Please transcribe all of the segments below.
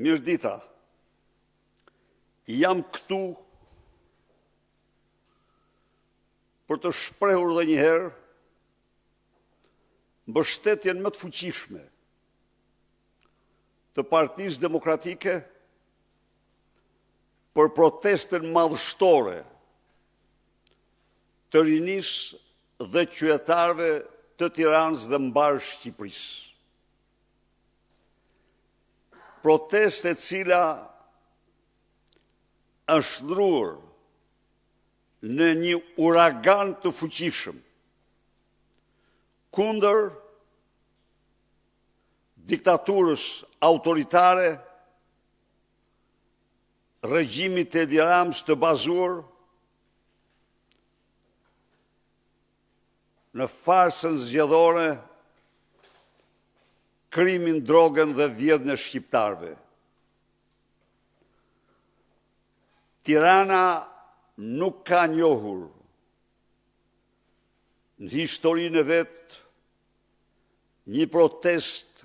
Mirëdita, jam këtu për të shprehur dhe njëherë mbështetjen më të fuqishme të Partisë Demokratike për protestën madhështore të rinisë dhe qytetarëve të Tiranës dhe mbar Shqipërisë. Protestë e cila është ndruar në një uragan të fuqishëm kundër diktaturës autoritare, regjimit të Edi Ramës të bazuar në farsën zgjedhore, krimin, drogën dhe vjedhjen e shqiptarëve. Tirana nuk ka njohur në historinë e vet një protest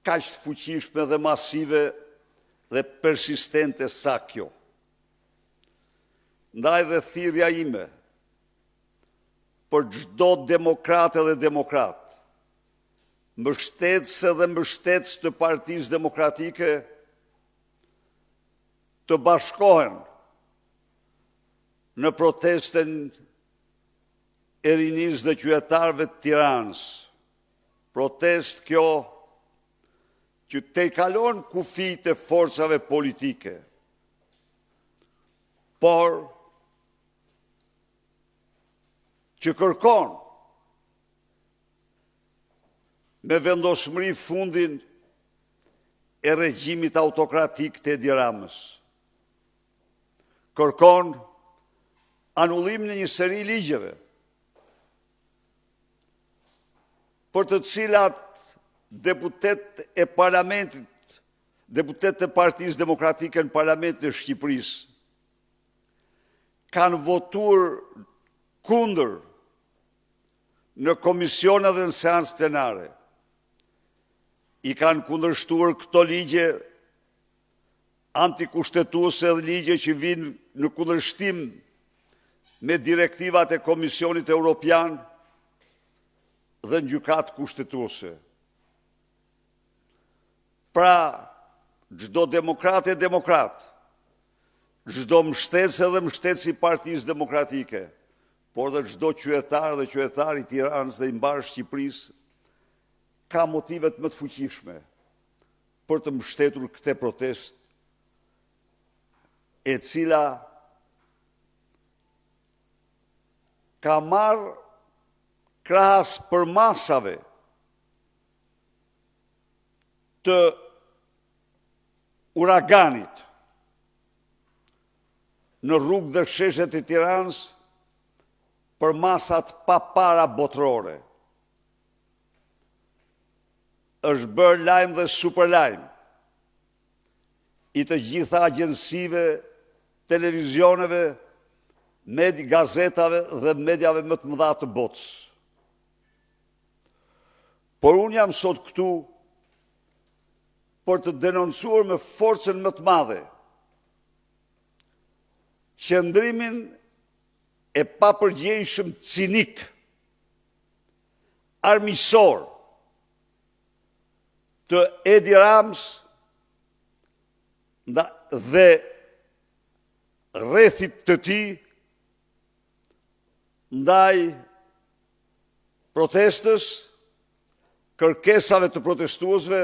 kaq të fuqishme dhe masive dhe persistente sa kjo. Ndaj dhe thirrja ime për çdo demokratë dhe demokrat, mbështetëse dhe mbështetës të Partisë Demokratike të bashkohen në protestën e rinisë dhe qytetarëve të Tiranës. Protestë kjo që te kalon kufijtë e forcave politike, por që kërkon me vendosmëri fundin e regjimit autokratik të Edi Ramës. Kërkon anullim në një seri ligjeve, për të cilat deputet e parlamentit, deputet e Partisë Demokratike në Parlamentin e Shqipërisë, kanë votuar kundër në komisione dhe në seancë plenare. I kanë kundërshtuar këto ligje antikushtetuese dhe ligje që vinë në kundërshtim me direktivat e Komisionit Evropian dhe në gjykatë kushtetuese. Pra, çdo demokrat e demokrat, çdo mbështetës dhe mbështetës i Partisë Demokratike, por dhe çdo qytetar dhe qytetar i Tiranës dhe i mbar Shqipërisë, ka motivet më të fuqishme për të mbështetur këtë protestë, e cila ka marrë krahas për masave të uraganit në rrugë dhe sheshet e Tiranës për masat pa para botërore. Është bërë lajm dhe super lajm i të gjitha agjensive, televizioneve, gazetave dhe mediave më të mëdha të botës. Por unë jam sot këtu për të denoncuar me forcën më të madhe qëndrimin e papërgjegjshëm cinik, armiqësor të Edi Ramës dhe rrethit të tij ndaj protestës, kërkesave të protestuesve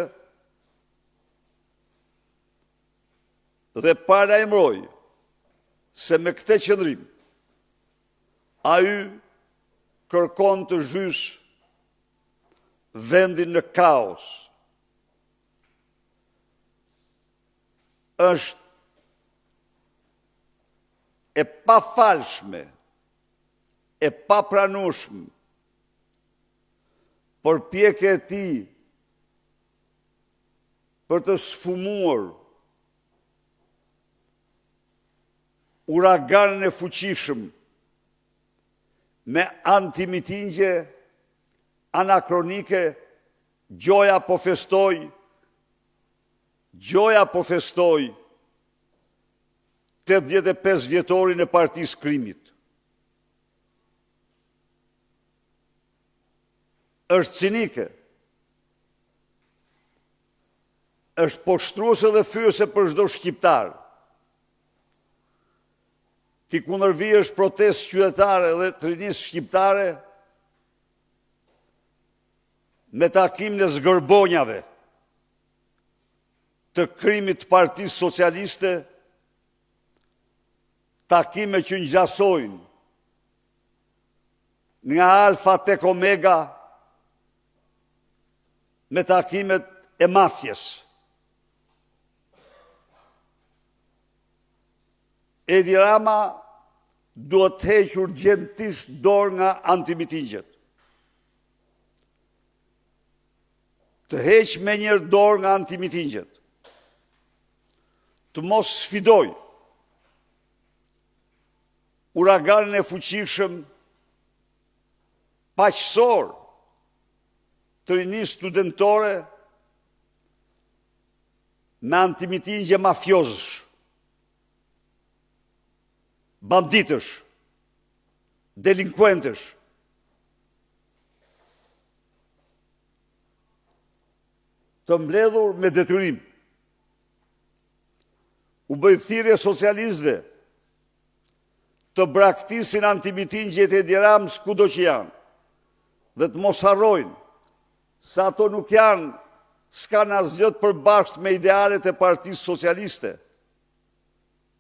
dhe paralajmëroj se me këtë qëndrim ai kërkon të zhysë vendin në kaos. Është e pafalshme, e papranueshme përpjekja e tij për të sfumuar uraganin e fuqishëm me antimitingje anakronike, gjoja po festoj Gjoja po festoi 85 vjetorin e Partisë Krimit. Është cinike. Është poshtruese dhe fyese për çdo shqiptar. Ti kundërvihesh protestë qytetare dhe të rinisë shqiptare me takimin e zgërbonjave të krimit të Partisë Socialiste, takime që ngjasojnë nga Alfa tek Omega me takimet e mafjes. Edi Rama duhet të heqë urgjentisht dorë nga antimitingjet. Të heqë me njërë dorë nga antimitingjet. Të mos sfidoj uraganin e fuqishëm paqësor të rinisë studentore me antimitingje mafiozësh, banditësh, delinkuentësh. Të mbledhur me detyrim. U bëj thirrje socialistëve të braktisin antimitingjet e Edi Ramës kudo që janë dhe të mos harrojnë se ato nuk janë, s'kan asgjë të përbashkët me idealet e Partisë Socialiste.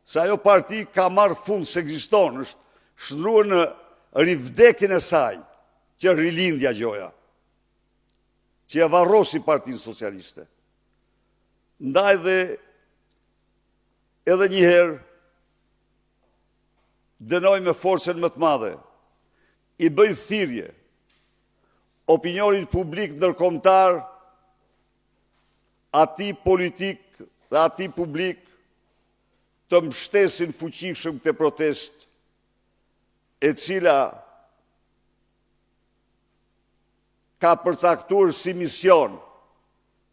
Se ajo parti ka marrë fund se ekziston, është shndruar në rivdekjen e saj, që rilindja gjoja, që e varrosi Partinë Socialiste. Ndaj dhe edhe njëherë dënoj me forcën më të madhe, i bëj thirrje opinionit publik ndërkombëtar, atij politik dhe atij publik të mbështesin fuqishëm këtë protest, e cila ka përcaktuar si mision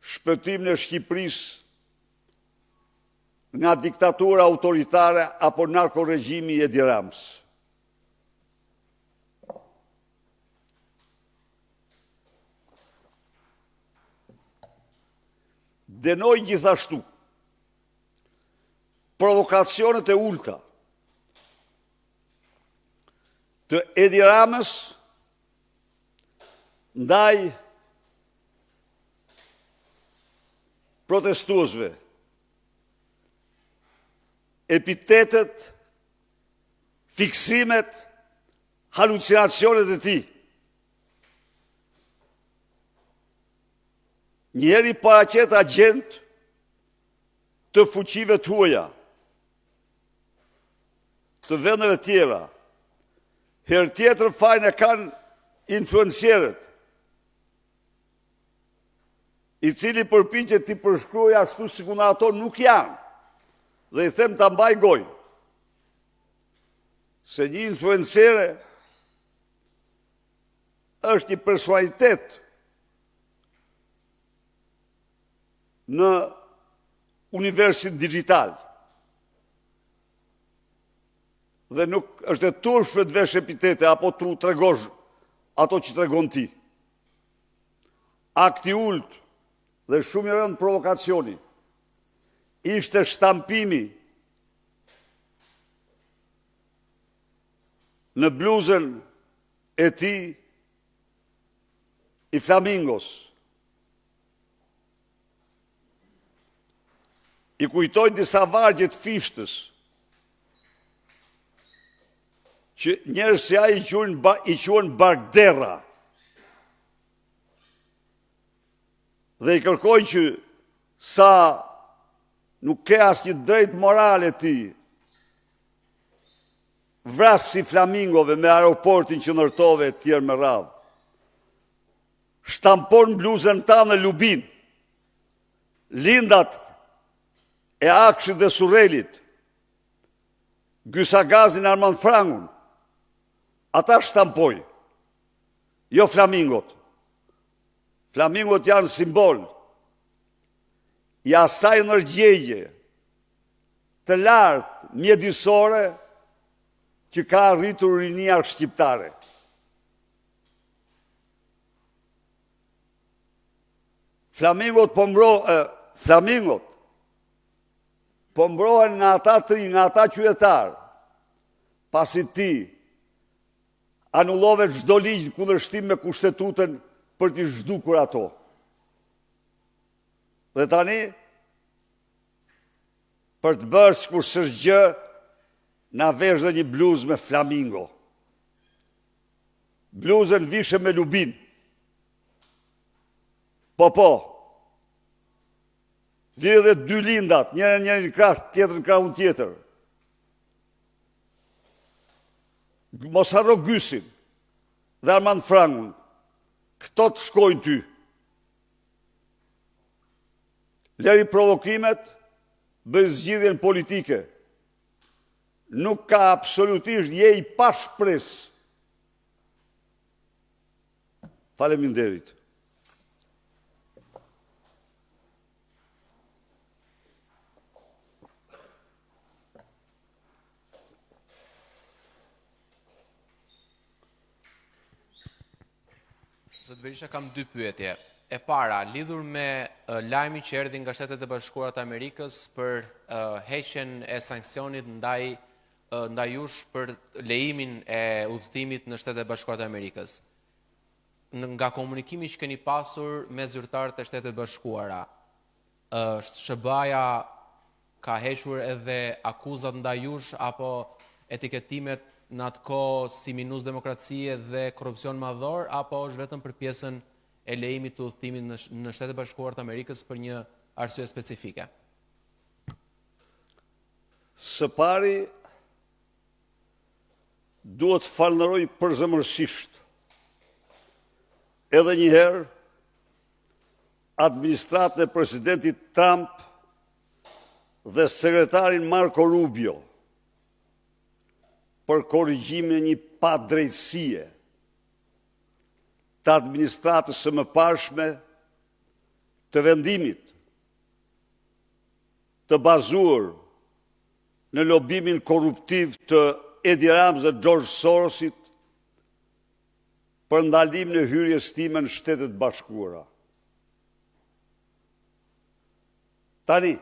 shpëtimin e Shqipërisë nga diktatura autoritare apo narkoregjimi i Edi Ramës. Dënoj gjithashtu provokacionet e ulta të Edi Ramës ndaj protestuesve, epitetet, fiksimet, halucinacionet e tij. Njeri paraqet agent të fuqive të huaja, të vendeve tjera, herë tjetër fajin e kanë influencierët, i cili përpiqet t'i përshkruajë ashtu sikur ato nuk janë, dhe i them ta mbaj gojë, se një influencere është një personalitet në universin digital. Dhe nuk është e turpshme të vesh epitete apo tu tregosh ato që tregon ti. Akti ult dhe shumë i rënd provokacioni ishte shtampimi në bluzën e tij i flamingos. I kujtoj disa vargje të fishtës, që njerëz si ai i quajnë barkderra. Dhe i kërkojnë që sa nuk ke asnjë drejtë morale ti, vras si flamingove me aeroportin që ndërtove e tjerë me radhë. Shtampon bluzën tanë Lubin, lindat e Akshit dhe Surrelit, Gysagazin Armand Frangun, ata shtampoj, jo flamingot. Flamingot janë simbol. i asaj ndërgjegje të lartë mjedisore që ka arritur rinia shqiptare. Flamingot po mbrohen nga ata qytetarë, pasi ti anullove çdo ligj në kundërshtim me Kushtetutën për t'i zhdukur ato. Dhe tani, për të bërë sikur s'është gjë, na vesh dhe një bluzë me flamingo. Bluzën vishe me lubin. Po. Vire dhe dy lindat, njërën një krah, tjetër në krahun tjetër. Mos harro Gysin dhe Armand Frangun. Këto të shkojnë ty. Leri provokimet, bëj zgjidhjen politike. Nuk ka absolutisht, je i pa shpresë. Faleminderit. Zoti Berisha, kam dy pyetje. E para, lidhur me lajmi që erdhi nga Shtetet e Bashkuara të Amerikës për heqjen e sanksionit ndaj jush për lejimin e udhëtimit në Shtetet e Bashkuara të Amerikës. Nga komunikimi që keni pasur me zyrtarët e Shtetet e Bashkuara, SBA-ja ka hequr edhe akuzat ndaj jush apo etiketimet në atë kohë si minus demokracie dhe korrupsion madhor, apo është vetëm për pjesën e lejimit të udhëtimit në Shtetet e Bashkuara të Amerikës për një arsye specifike? Së pari, duhet falënderoj përzemërsisht edhe një herë administratën e presidentit Trump dhe sekretarin Marco Rubio për korrigjimin e një padrejtësie të administratës së mëparshme të vendimit të bazuar në lobimin korruptiv të Edi Ramës dhe George Sorosit për ndalimin e hyrjes time në Shtetet Bashkuara. Tani,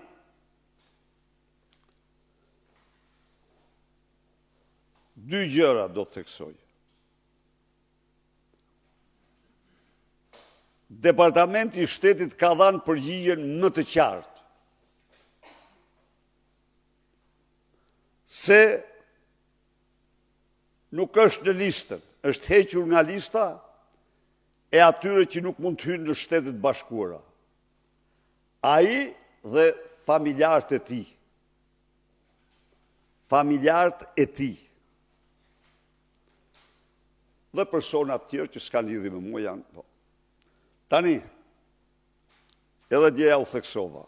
dy gjëra do të theksoj. Departamenti i Shtetit ka dhënë përgjigjen më të qartë se nuk është në listën, është hequr nga lista e atyre që nuk mund të hynë në Shtetet Bashkuara. Ai dhe familjarët e tij. Familjarët e tij. Dhe personat tjerë që s'kan lidhje me mua janë. Tani, edhe djeja u theksova.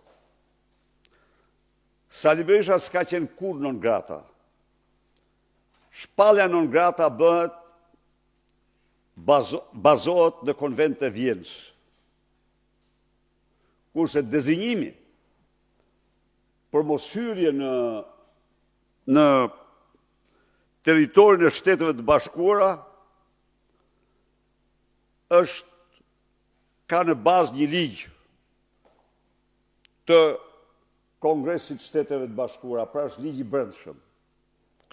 Sali Berisha s'ka qenë kur non grata. Shpallja non grata bazohet në konvent të Vjenës. Kurse dezinjimi për mos hyrje në territorin e Shteteve të Bashkuara ka në bazë një ligj të Kongresit Shteteve të Bashkuara, pra është ligj i brendshëm.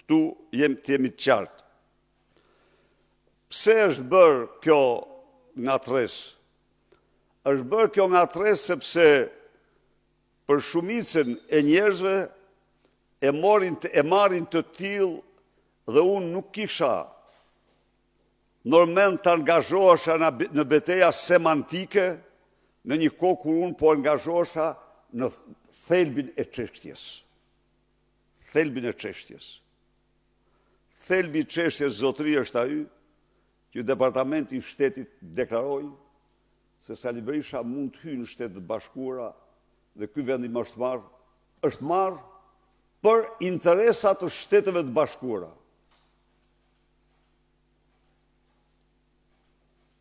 Këtu jemi të qartë. Pse është bërë kjo ngatres? Është bërë kjo ngatres sepse për shumicën e njerëzve e marrin të tillë dhe unë nuk kisha normal të angazhohesha në betejë semantike në një kohë kur unë po angazhohesha në thelbin e çështjes. Thelbin e çështjes. Thelbi i çështjes zotëri është ai që Departamenti i Shtetit deklaroi se Sali Berisha mund të hyjë në Shtetet e Bashkuara dhe ky vendim është marrë për interesat të Shteteve të Bashkuara.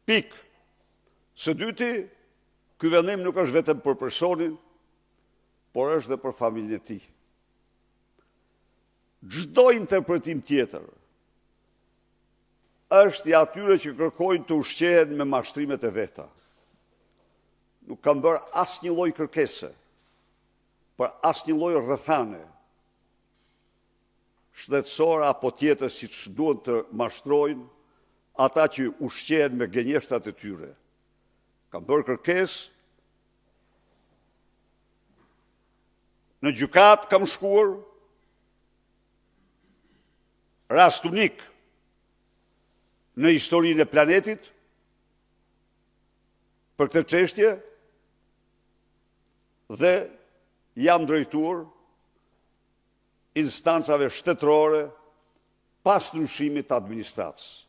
Pikë. Së dyti, ky vendim nuk është vetëm për personin, por është dhe për familjen e tij. Çdo interpretim tjetër është i atyre që kërkojnë të ushqehen me mashtrimet e veta. Nuk kam bërë asnjë lloj kërkese për asnjë lloj rrethane shtetësore apo tjetër siç duhet të mashtrojnë ata që ushqehen me gënjeshtat e tyre. Kam bërë kërkesë, në gjykat kam shkuar, rast unik në historinë e planetit për këtë çështje dhe jam drejtuar instancave shtetërore pas ndryshimit të administratës.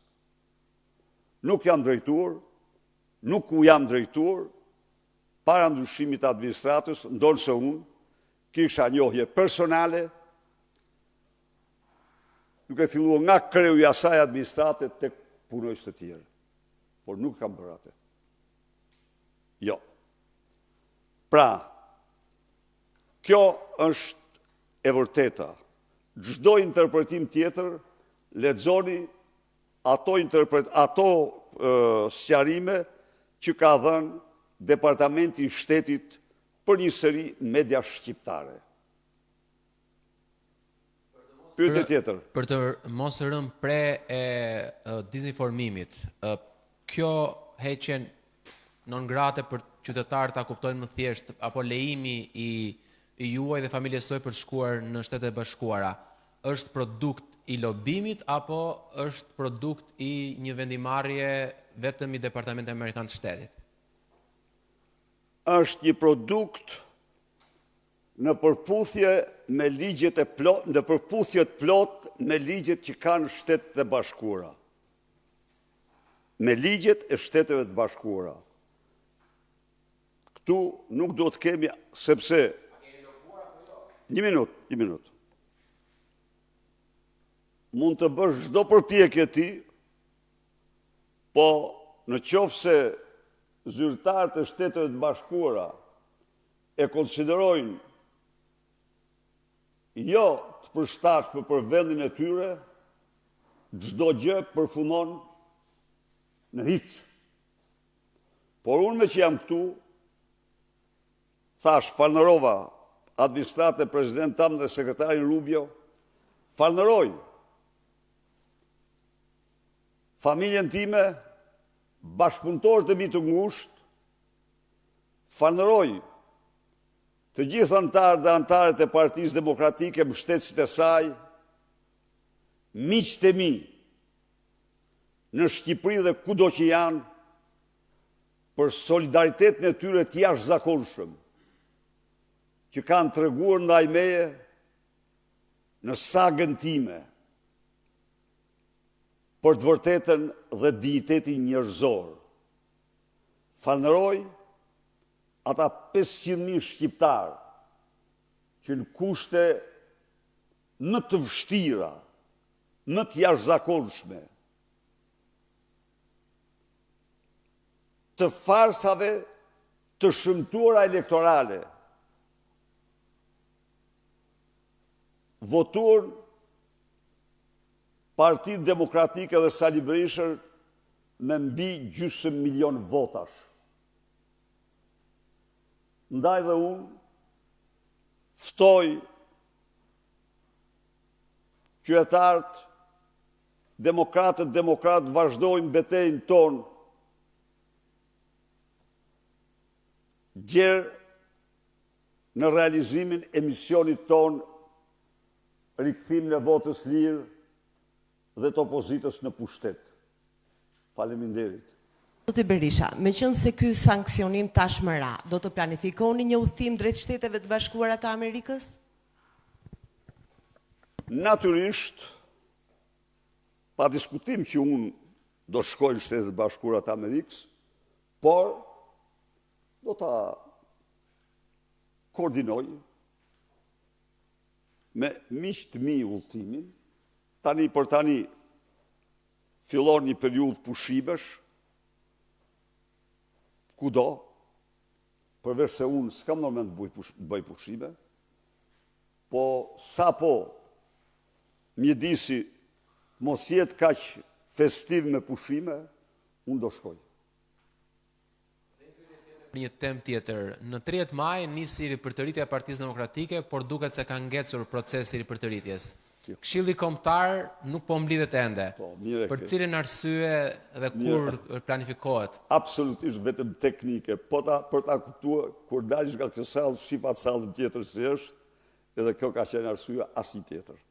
Nuk jam drejtuar, nuk u jam drejtuar para ndryshimit të administratës, ndonse unë kisha njohje personale, duke filluar nga kreu i asaj administrate tek punojës të tjerë. Por nuk kam bërë atë. Jo. Pra, kjo është e vërteta. Çdo interpretim tjetër, lexoni ato sqarime që ka dhënë Departamenti i Shtetit për një seri media shqiptare. Pyetje tjetër. Për të mos rënë pre e dezinformimit, kjo heqjen non grate për qytetarët ta kuptojnë më thjesht, apo lejimi i juaj dhe familjes së për të shkuar në Shtetet e Bashkuara, është produkt i lobimit apo është produkt i një vendimarrje vetëm i Departamentit Amerikan të Shtetit? Është një produkt në përputhje me ligjet e plot, në përputhjet plot me ligjet që kanë Shtetet e Bashkuara. Me ligjet e Shteteve të Bashkuara. Këtu nuk do të kemi, sepse... Një minut. Mund të bësh çdo përpjekje ti, po në qoftë se zyrtarët e Shteteve të Bashkuara e konsiderojnë jo të përshtatshme për vendin e tyre, çdo gjë përfundon në hiç. Por unë me që jam këtu, thash, falënderova administratën e president tam dhe sekretarin Rubio, falënderoj familjen time, bashkëpunëtorët e mi të ngushtë, falënderoj të gjithë antarët dhe antarët e Partisë Demokratike, mbështetësit e saj, miqtë e mi në Shqipëri dhe kudo që janë, për solidaritetin e tyre të jashtëzakonshëm, që kanë treguar ndaj meje në sagën time, për të vërtetën dhe dignitetin njerëzor. Falënderoj ata 500.000 shqiptarë që në kushte më të vështira, më të jashtëzakonshme, të farsave të shëmtuara elektorale, votuar Partitë Demokratike dhe Sali Berishër me mbi 500.000 votash. Ndaj dhe unë ftoj qytetarët demokratë vazhdojnë betejën tonë, gjerë në realizimin e misionit tonë, rikthim në votës lirë dhe të opozitës në pushtet. Faleminderit. Zotë Berisha, me qënë se ky sankcionim tashmë ra, do të planifikoni një udhëtim drejt Shteteve të Bashkuara të Amerikës? Natyrisht, pa diskutim që unë do shkoj në Shtetet e Bashkuara të Amerikës, por do ta koordinoj me miqtë mi udhëtimin. Tani për tani fillon një periudhë pushimesh, kudo, përveç se unë s'kam normal të bëj pushime, po sa po mjedisi mos jetë kaq festiv me pushime, unë do shkoj. Një temë tjetër, në 30 maj nisi ripërtëritja e Partisë Demokratike, por duket se ka ngecur procesi i ripërtëritjes. Këshilli Kombëtar nuk po mblidhet ende. Për cilën arsye dhe kur planifikohet? Absolutisht vetëm teknike, për ta kuptuar, kur dalësh nga kjo sallë, shifat sallën tjetër si është, edhe kjo ka qenë arsye asnjë tjetër.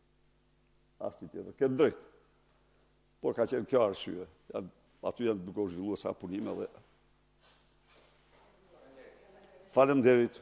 Asnjë tjetër, ke drejt. Por ka qenë kjo arsye. Aty janë duke u zhvilluar sa punime dhe faleminderit.